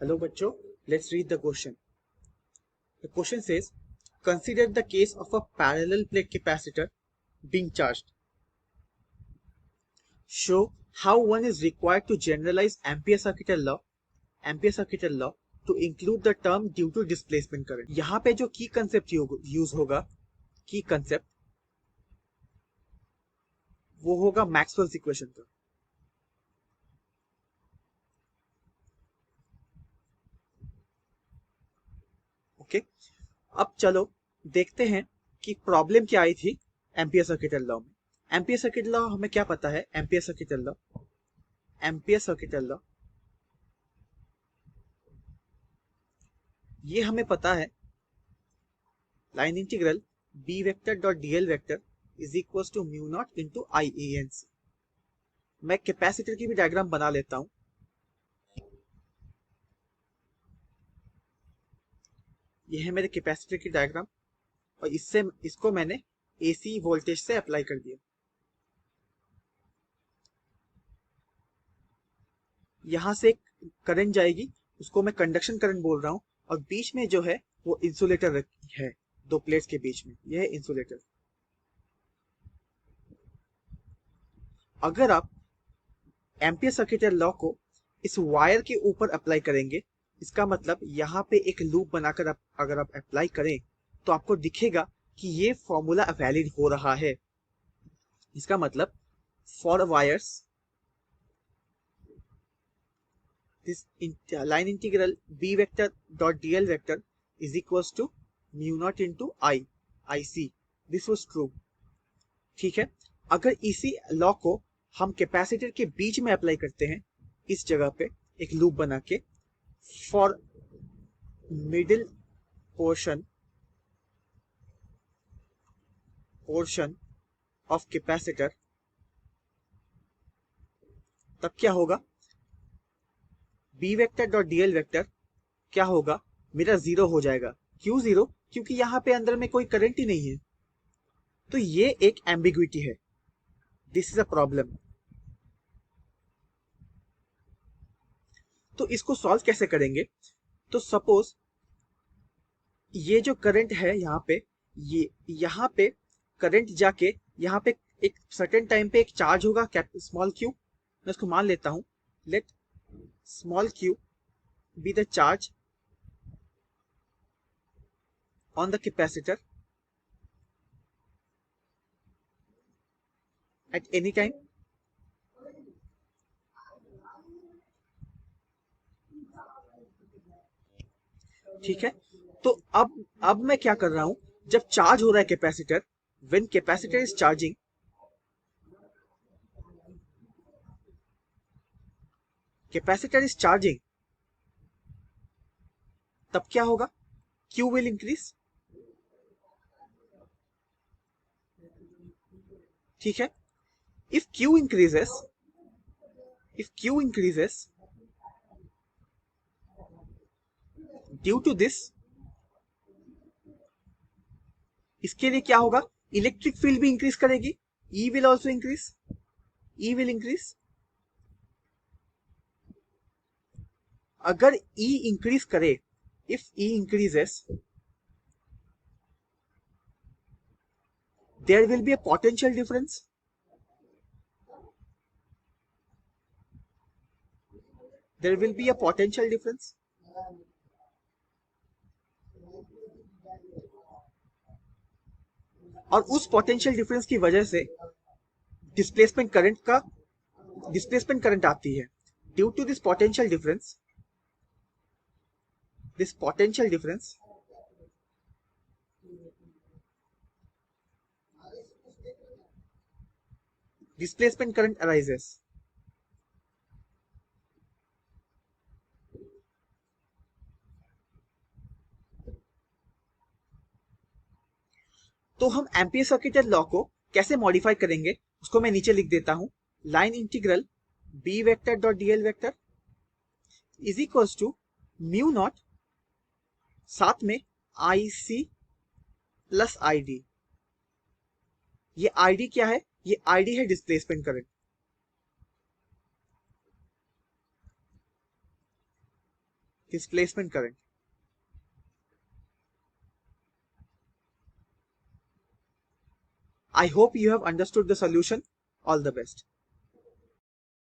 Hello bachcho, let's read the question. The question says, consider the case of a parallel plate capacitor being charged. Show how one is required to generalize Ampere-Circuital law to include the term due to displacement current. यहाँ पे जो की concept use होगा, की concept वो होगा Maxwell's equation का. Okay, अब चलो देखते हैं कि प्रॉब्लम क्या आई थी एम्पियर सर्किटल लॉ में. एम्पियर सर्किटल लॉ हमें क्या पता है? एम्पियर सर्किटल लॉ ये हमें पता है, line integral B vector dot DL vector is equal to mu naught into I A N C. मैं कैपेसिटर की भी डायग्राम बना लेता हूं. ये है मेरे कैपेसिटर की डायग्राम और इसको मैंने एसी वोल्टेज से अप्लाई कर दिया. यहां से करंट जाएगी, उसको मैं कंडक्शन करंट बोल रहा हूं, और बीच में जो है वो इंसुलेटर है, दो प्लेट्स के बीच में. यह है इंसुलेटर. अगर आप एम्पियर सर्किटल लॉ को इस वायर के ऊपर अप्लाई करेंगे, इसका मतलब यहाँ पे एक लूप बनाकर अगर आप अप्लाई करें तो आपको दिखेगा कि ये फॉर्मूला वैलिड हो रहा है. इसका मतलब for wires this line integral b vector dot dl vector is equals to mu naught into ic. This was true. ठीक है, अगर इसी लॉ को हम कैपेसिटर के बीच में अप्लाई करते हैं, इस जगह पे एक लूप बना के, for middle portion of capacitor, तब क्या होगा? B vector dot DL vector क्या होगा? मेरा जीरो हो जाएगा. क्यों जीरो? क्योंकि यहां पे अंदर में कोई करंट ही नहीं है. तो ये एक एम्बिग्विटी है. This is a problem. तो इसको सॉल्व कैसे करेंगे? तो सपोज ये जो करंट है यहाँ पे, ये यहाँ पे करंट जाके यहाँ पे एक सर्टेन टाइम पे एक चार्ज होगा, स्मॉल क्यू. मैं इसको मान लेता हूं. Let small Q be the charge on the capacitor at any time. ठीक है, तो अब मैं क्या कर रहा हूं, जब चार्ज हो रहा है capacitor, when capacitor is charging, capacitor is charging, तब क्या होगा? Q will increase. ठीक है, if Q increases, due to this, इसके लिए क्या होगा? इलेक्ट्रिक फील्ड भी इंक्रीज करेगी. E will also increase. E will increase. अगर E इंक्रीज करे, if E increases, there will be a potential difference. There will be a potential difference. और उस पोटेंशियल डिफरेंस की वजह से डिस्प्लेसमेंट करंट आती है. Due to this potential difference, displacement current arises. तो हम एम्पियर सर्किटल लॉ को कैसे मॉडिफाई करेंगे, उसको मैं नीचे लिख देता हूं. Line integral B vector dot DL vector is equals to mu naught, साथ में आई सी प्लस आई डी. ये आई डी क्या है? ये आई डी है displacement current. displacement current. I hope you have understood the solution. All the best.